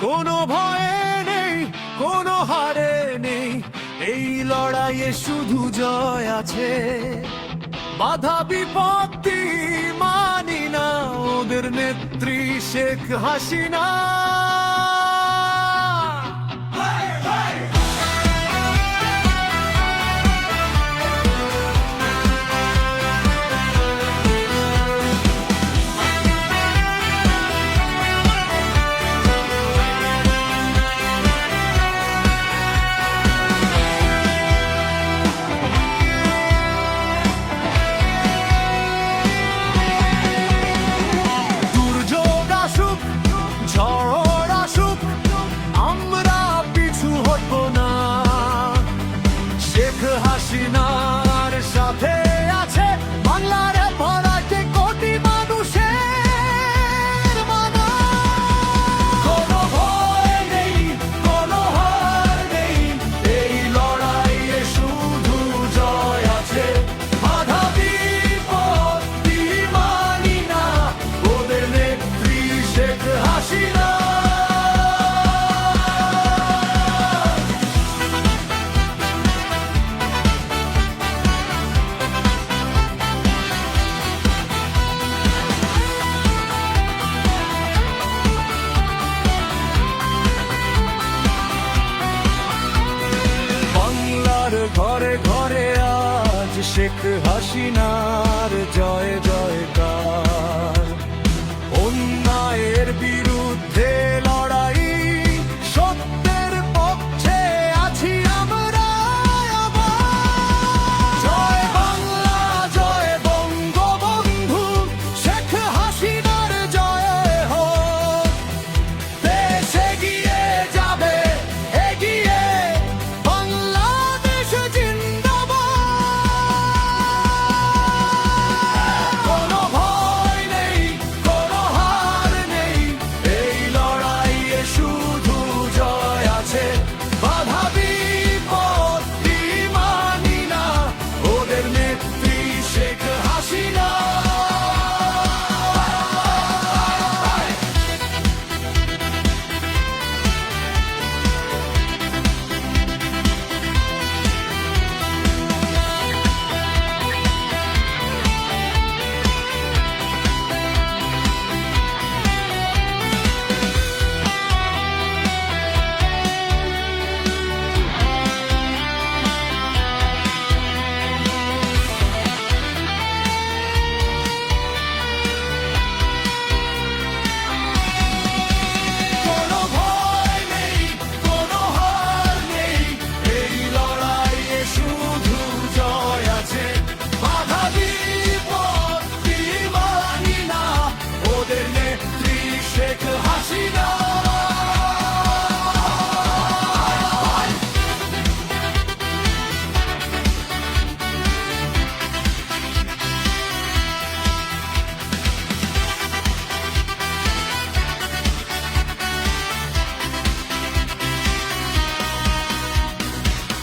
কোনো ভয়ে নেই, কোনো হারে নেই, এই লড়াইয়ে শুধু জয় আছে। বাধা বিপত্তি মানি না, ওদের নেত্রী শেখ হাসিনা। হাসিনার সাথে আছে বাংলার ভরাটে কোটি মানুষের মানা। কোনো ভয় নেই, কোনো হার নেই, এই লড়াইয়ে শুধু জয় আছে। বাধা বিপত্তি মানি না, ওদের নেত্রী শেখ হাসিনা। ঘরে ঘরে আজ শেখ হাসিনার জয়